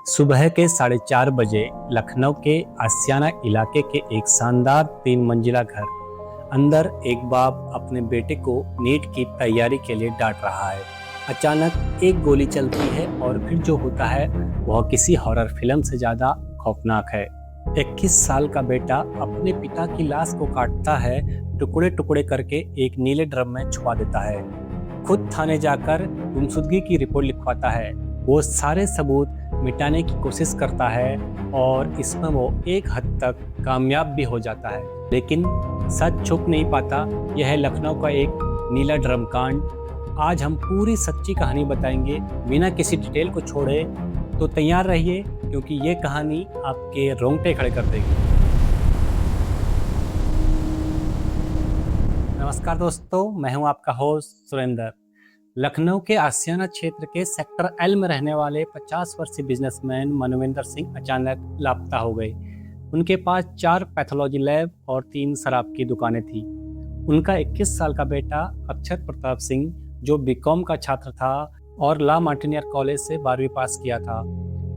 सुबह के 4:30 बजे लखनऊ के आशियाना इलाके के एक शानदार 3 मंजिला घर। अंदर एक बाप अपने बेटे को नीट की तैयारी के लिए डांट रहा है। अचानक एक गोली चलती है और फिर जो होता है वह किसी हॉरर फिल्म से ज्यादा खौफनाक है। 21 साल का बेटा अपने पिता की लाश को काटता है, टुकड़े टुकड़े करके एक नीले ड्रम में छुपा देता है। खुद थाने जाकर गुमशुदगी की रिपोर्ट लिखवाता है। वो सारे सबूत मिटाने की कोशिश करता है और इसमें वो एक हद तक कामयाब भी हो जाता है, लेकिन सच छुप नहीं पाता। यह है लखनऊ का एक नीला ड्रम कांड। आज हम पूरी सच्ची कहानी बताएंगे बिना किसी डिटेल को छोड़े, तो तैयार रहिए क्योंकि ये कहानी आपके रोंगटे खड़े कर देगी। नमस्कार दोस्तों, मैं हूं आपका होस्ट सुरेंद्र। लखनऊ के आशियाना क्षेत्र के सेक्टर एल में रहने वाले 50 वर्षीय बिजनेसमैन मनविंदर सिंह अचानक लापता हो गए। उनके पास 4 पैथोलॉजी लैब और 3 शराब की दुकानें थी। उनका 21 साल का बेटा अक्षत प्रताप सिंह, जो बीकॉम का छात्र था और ला मार्टिनियर कॉलेज से 12वीं पास किया था,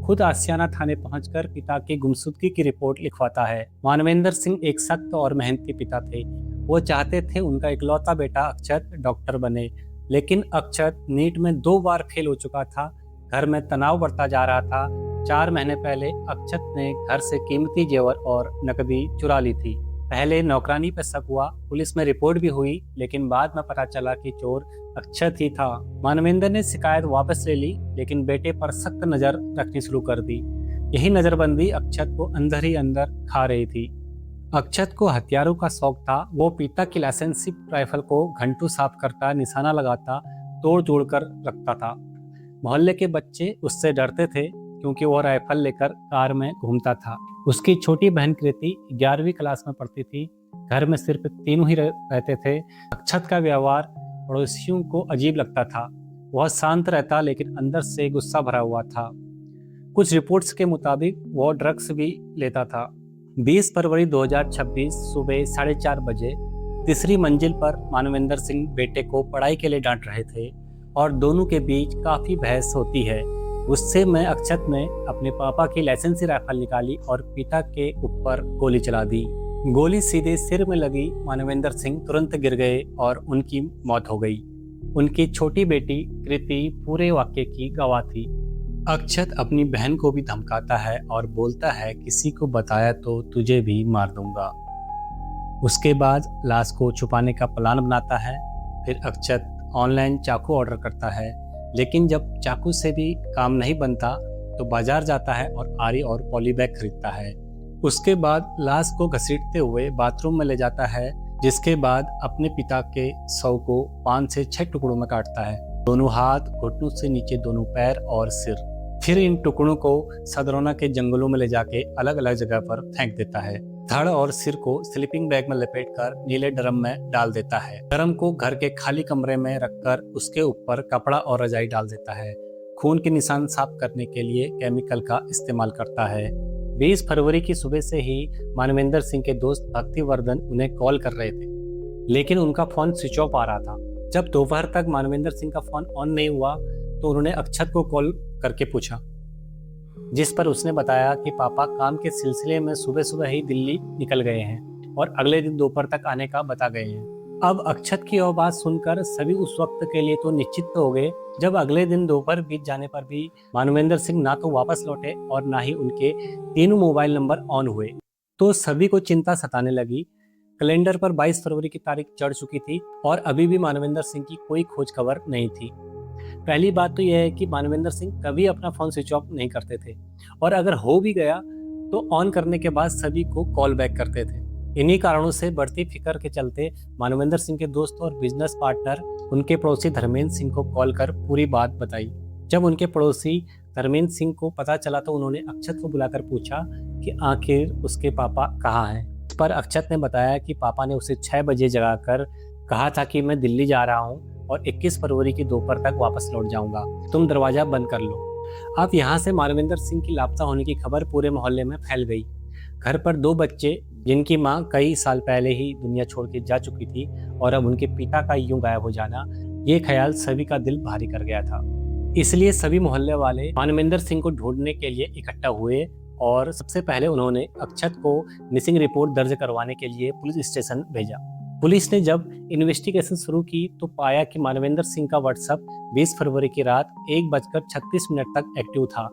खुद आशियाना थाने पहुंचकर पिता की गुमशुदगी की रिपोर्ट लिखवाता है। मानवेंद्र सिंह एक सख्त और मेहनती पिता थे। वो चाहते थे उनका इकलौता बेटा अक्षत डॉक्टर बने, लेकिन अक्षत नीट में 2 बार फेल हो चुका था। घर में तनाव बढ़ता जा रहा था। 4 महीने पहले अक्षत ने घर से कीमती जेवर और नकदी चुरा ली थी। पहले नौकरानी पर शक हुआ, पुलिस में रिपोर्ट भी हुई, लेकिन बाद में पता चला कि चोर अक्षत ही था। मानवेंद्र ने शिकायत वापस ले ली, लेकिन बेटे पर सख्त नजर रखनी शुरू कर दी। यही नजरबंदी अक्षत को अंदर ही अंदर खा रही थी। अक्षत को हथियारों का शौक था। वो पिता की लाइसेंसिंग राइफल को घंटों साफ करता, निशाना लगाता, तोड़ जोड़ कर रखता था। मोहल्ले के बच्चे उससे डरते थे क्योंकि वो राइफल लेकर कार में घूमता था। उसकी छोटी बहन कृति 11वीं क्लास में पढ़ती थी। घर में सिर्फ तीनों ही रहते थे। अक्षत का व्यवहार पड़ोसियों को अजीब लगता था। वह शांत रहता, लेकिन अंदर से गुस्सा भरा हुआ था। कुछ रिपोर्ट्स के मुताबिक वो ड्रग्स भी लेता था। 20 फरवरी 2026 सुबह 4:30 बजे तीसरी मंजिल पर मानवेंद्र सिंह बेटे को पढ़ाई के लिए डांट रहे थे और दोनों के बीच काफी बहस होती है। गुस्से में अक्षत ने अपने पापा की लाइसेंसी राइफल निकाली और पिता के ऊपर गोली चला दी। गोली सीधे सिर में लगी। मानवेंद्र सिंह तुरंत गिर गए और उनकी मौत हो गई। उनकी छोटी बेटी कृति पूरे वाक्य की गवाह थी। अक्षत अपनी बहन को भी धमकाता है और बोलता है, किसी को बताया तो तुझे भी मार दूंगा। उसके बाद लाश को छुपाने का प्लान बनाता है। फिर अक्षत ऑनलाइन चाकू ऑर्डर करता है, लेकिन जब चाकू से भी काम नहीं बनता तो बाजार जाता है और आरी और पॉलीबैग खरीदता है। उसके बाद लाश को घसीटते हुए बाथरूम में ले जाता है, जिसके बाद अपने पिता के शव को 5 से 6 टुकड़ों में काटता है। दोनों हाथ, घुटनों से नीचे दोनों पैर और सिर। फिर इन टुकड़ों को सदरोना के जंगलों में ले जाके अलग अलग जगह पर फेंक देता है। धड़ और सिर को स्लीपिंग बैग में लपेटकर नीले ड्रम में डाल देता है। ड्रम को घर के खाली कमरे में रखकर उसके ऊपर कपड़ा और रजाई डाल देता है। खून के निशान साफ करने के लिए केमिकल का इस्तेमाल करता है। 20 फरवरी की सुबह से ही मानवेंद्र सिंह के दोस्त भक्तिवर्धन उन्हें कॉल कर रहे थे, लेकिन उनका फोन स्विच ऑफ आ रहा था। जब दोपहर तक मानवेंद्र सिंह का फोन ऑन नहीं हुआ तो उन्होंने अक्षत को कॉल करके पूछा, जिस पर उसने बताया कि पापा काम के सिलसिले में सुबह सुबह ही दिल्ली निकल गए हैं और अगले दिन दोपहर तक आने का बता गए हैं। अब अक्षत की यह बात सुनकर सभी उस वक्त के लिए तो निश्चित हो गए, जब अगले दिन दोपहर बीत जाने पर भी मानवेंद्र सिंह ना तो वापस लौटे और ना ही उनके तीनों मोबाइल नंबर ऑन हुए, तो सभी को चिंता सताने लगी। कैलेंडर पर 22 फरवरी की तारीख चढ़ चुकी थी और अभी भी मानवेंद्र सिंह की कोई खोज खबर नहीं थी। पहली बात तो यह है कि मानवेंद्र सिंह कभी अपना फोन स्विच ऑफ नहीं करते थे, और अगर हो भी गया तो ऑन करने के बाद सभी को कॉल बैक करते थे। इन्हीं कारणों से बढ़ती फिक्र के चलते मानवेंद्र सिंह के दोस्त और बिजनेस पार्टनर उनके पड़ोसी धर्मेंद्र सिंह को कॉल कर पूरी बात बताई। जब उनके पड़ोसी धर्मेंद्र सिंह को पता चला तो उन्होंने अक्षत को बुलाकर पूछा कि आखिर उसके पापा कहाँ हैं। इस पर अक्षत ने बताया कि पापा ने उसे 6 बजे जगाकर कहा था कि मैं दिल्ली जा रहा हूँ और 21 फरवरी की दोपहर तक वापस लौट जाऊंगा, तुम दरवाजा बंद कर लो। अब यहाँ से मानवेंद्र सिंह की लापता होने की खबर पूरे मोहल्ले में फैल गई। घर पर 2 बच्चे, जिनकी मां कई साल पहले ही दुनिया छोड़ के जा चुकी थी, और अब उनके पिता का यूं गायब हो जाना, ये ख्याल सभी का दिल भारी कर गया था। इसलिए सभी मोहल्ले वाले मानवेंद्र सिंह को ढूंढने के लिए इकट्ठा हुए और सबसे पहले उन्होंने अक्षत को मिसिंग रिपोर्ट दर्ज करवाने के लिए पुलिस स्टेशन भेजा। पुलिस ने जब इन्वेस्टिगेशन शुरू की तो पाया कि मानवेंद्र सिंह का व्हाट्सएप 20 फरवरी की रात 1:36 तक एक्टिव था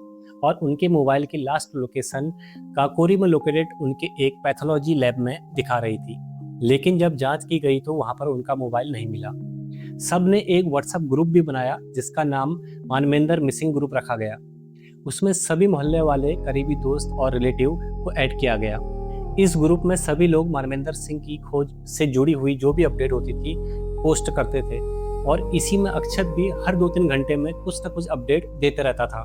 और उनके मोबाइल की लास्ट लोकेशन काकोरी में लोकेटेड उनके एक पैथोलॉजी लैब में दिखा रही थी। लेकिन जब जांच की गई तो वहां पर उनका मोबाइल नहीं मिला। सब ने एक व्हाट्सएप ग्रुप भी बनाया जिसका नाम मानवेंद्र मिसिंग ग्रुप रखा गया। उसमें सभी मोहल्ले वाले, करीबी दोस्त और रिलेटिव को ऐड किया गया। इस ग्रुप में सभी लोग मानवेंद्र सिंह की खोज से जुड़ी हुई जो भी अपडेट होती थी पोस्ट करते थे और इसी में अक्षत भी हर 2-3 घंटे में कुछ न कुछ अपडेट देते रहता था।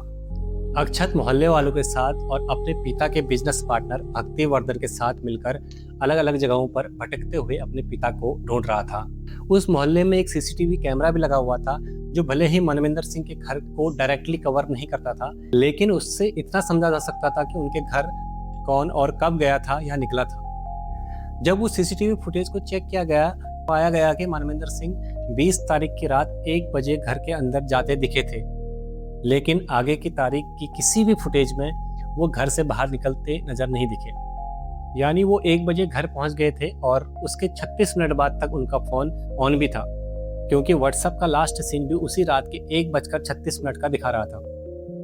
अक्षत मोहल्ले वालों के साथ और अपने पिता के बिजनेस पार्टनर भक्ति वर्धन के साथ मिलकर अलग अलग जगहों पर भटकते हुए अपने पिता को ढूंढ रहा था। उस मोहल्ले में एक सीसीटीवी कैमरा भी लगा हुआ था जो भले ही मानवेंद्र सिंह के घर को डायरेक्टली कवर नहीं करता था, लेकिन उससे इतना समझा जा सकता था कि उनके घर कौन और कब गया था या निकला था। जब उस सीसीटीवी फुटेज को चेक किया गया, पाया गया कि मानवेंद्र सिंह 20 तारीख की रात 1 बजे घर के अंदर जाते दिखे थे, लेकिन आगे की तारीख की किसी भी फुटेज में वो घर से बाहर निकलते नजर नहीं दिखे। यानी वो 1 बजे घर पहुंच गए थे और उसके 36 मिनट बाद तक उनका फोन ऑन भी था, क्योंकि व्हाट्सएप का लास्ट सीन भी उसी रात के 1:36 का दिखा रहा था।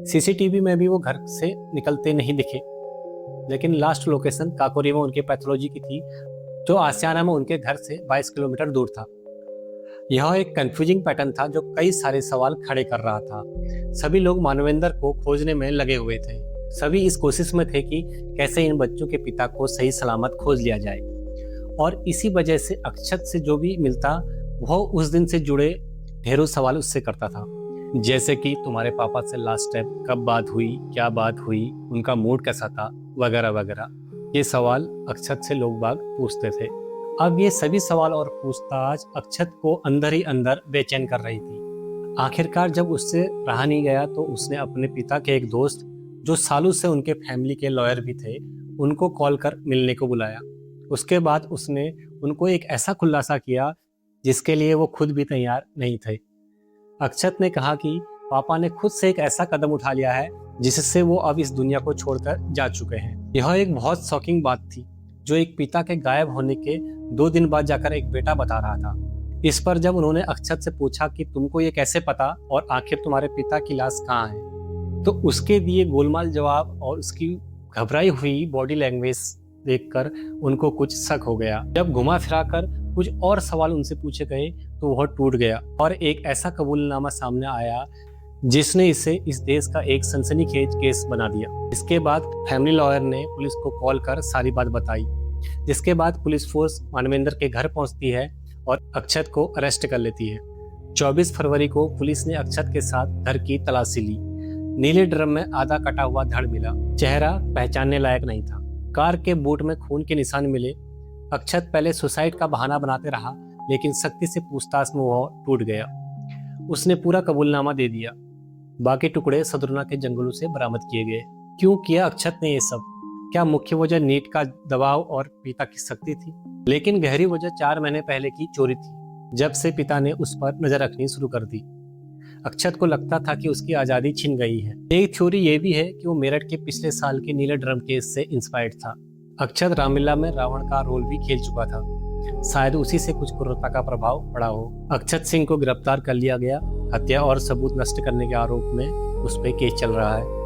सीसीटीवी में भी वो घर से निकलते नहीं दिखे, लेकिन लास्ट लोकेशन काकोरी में उनके पैथोलॉजी की थी जो आसियाना में उनके घर से 22 किलोमीटर दूर था। यह एक कंफ्यूजिंग पैटर्न था जो कई सारे सवाल खड़े कर रहा था। सभी लोग मानवेंद्र को खोजने में लगे हुए थे। सभी इस कोशिश में थे कि कैसे इन बच्चों के पिता को सही सलामत खोज लिया जाए, और इसी वजह से अक्षत से जो भी मिलता वह उस दिन से जुड़े ढेरों सवाल उससे करता था, जैसे कि तुम्हारे पापा से लास्ट टाइम कब बात हुई, क्या बात हुई, उनका मूड कैसा था, वगैरह वगैरह। ये सवाल अक्षत से लोग बाग पूछते थे। अब ये सभी सवाल और पूछताछ अक्षत को अंदर ही अंदर बेचैन कर रही थी। आखिरकार जब उससे रहा नहीं गया तो उसने अपने पिता के एक दोस्त, जो सालों से उनके फैमिली के लॉयर भी थे, उनको कॉल कर मिलने को बुलाया। उसके बाद उसने उनको एक ऐसा खुलासा किया जिसके लिए वो खुद भी तैयार नहीं थे। अक्षत ने कहा कि पापा ने खुद से एक ऐसा कदम उठा लिया है जिससे वो अब इस दुनिया को छोड़कर जा चुके हैं। यह एक बहुत शॉकिंग बात थी जो एक पिता के गायब होने के 2 दिन बाद जाकर एक बेटा बता रहा था। इस पर जब उन्होंने अक्षत से पूछा कि तुमको ये कैसे पता और आखिर तुम्हारे पिता की लाश कहाँ है, तो उसके दिए गोलमाल जवाब और उसकी घबराई हुई बॉडी लैंग्वेज देखकर उनको कुछ शक हो गया। जब घुमा फिरा कर कुछ और सवाल उनसे पूछे गए तो वह टूट गया और एक ऐसा कबूलनामा सामने आया जिसने इसे इस देश का एक सनसनीखेज केस बना दिया। इसके बाद फैमिली लॉयर ने पुलिस को कॉल कर सारी बात बताई, जिसके बाद पुलिस फोर्स मानवेंद्र के घर पहुंचती है और अक्षत को अरेस्ट कर लेती है। 24 फरवरी को पुलिस ने अक्षत के साथ घर की तलाशी ली। नीले ड्रम में आधा कटा हुआ धड़ मिला। चेहरा पहचानने लायक नहीं था। कार के बूट में खून के निशान मिले। अक्षत पहले सुसाइड का बहाना बनाते रहा, लेकिन सख्ती से पूछताछ में वह टूट गया। उसने पूरा कबूलनामा दे दिया। बाकी टुकड़े सदरुना के जंगलों से बरामद किए गए। क्यों किया अक्षत ने ये सब? क्या मुख्य वजह नीट का दबाव और पिता की सख्ती थी? लेकिन गहरी वजह 4 महीने पहले की चोरी थी, जब से पिता ने उस पर नजर रखनी शुरू कर दी। अक्षत को लगता था कि उसकी आजादी छिन गई है। एक थ्योरी ये भी है कि वो मेरठ के पिछले साल के नीले ड्रम केस से इंस्पायर्ड था। अक्षत रामलीला में रावण का रोल भी खेल चुका था। शायद उसी से कुछ क्रूरता का प्रभाव पड़ा हो। अक्षत सिंह को गिरफ्तार कर लिया गया। हत्या और सबूत नष्ट करने के आरोप में उस पर केस चल रहा है।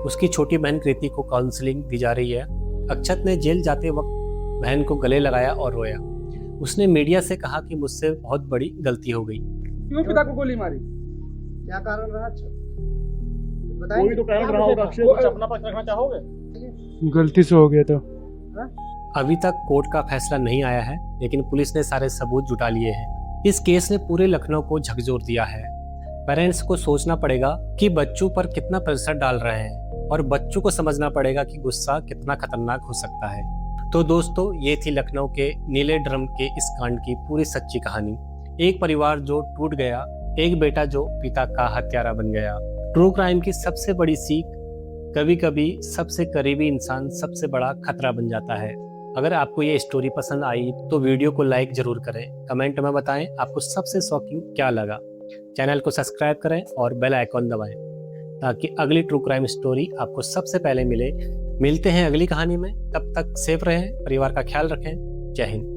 उसकी छोटी बहन कृति को काउंसलिंग दी जा रही है। अक्षत ने जेल जाते वक्त बहन को गले लगाया और रोया। उसने मीडिया से कहा कि मुझसे बहुत बड़ी गलती हो गई। क्यों पिता को गोली मारी? क्या कारण रहा? कोई तो कारण रहा होगा। अक्षय, कुछ अपना पक्ष रखना चाहोगे? गलती से हो गया था। अभी तक कोर्ट का फैसला नहीं आया है, लेकिन पुलिस ने सारे सबूत जुटा लिए हैं। इस केस ने पूरे लखनऊ को झकझोर दिया है। पेरेंट्स को सोचना पड़ेगा कि बच्चों पर कितना प्रेशर डाल रहे हैं और बच्चों को समझना पड़ेगा कि गुस्सा कितना खतरनाक हो सकता है। तो दोस्तों, ये थी लखनऊ के नीले ड्रम के इस कांड की पूरी सच्ची कहानी। एक परिवार जो टूट गया, एक बेटा जो पिता का हत्यारा बन गया। ट्रू क्राइम की सबसे बड़ी सीख, कभी कभी सबसे करीबी इंसान सबसे बड़ा खतरा बन जाता है। अगर आपको ये स्टोरी पसंद आई तो वीडियो को लाइक जरूर करें। कमेंट में बताएं आपको सबसे शॉकिंग क्या लगा। चैनल को सब्सक्राइब करें और बेल आइकॉन दबाएं ताकि अगली ट्रू क्राइम स्टोरी आपको सबसे पहले मिले। मिलते हैं अगली कहानी में, तब तक सेफ रहें, परिवार का ख्याल रखें। जय हिंद।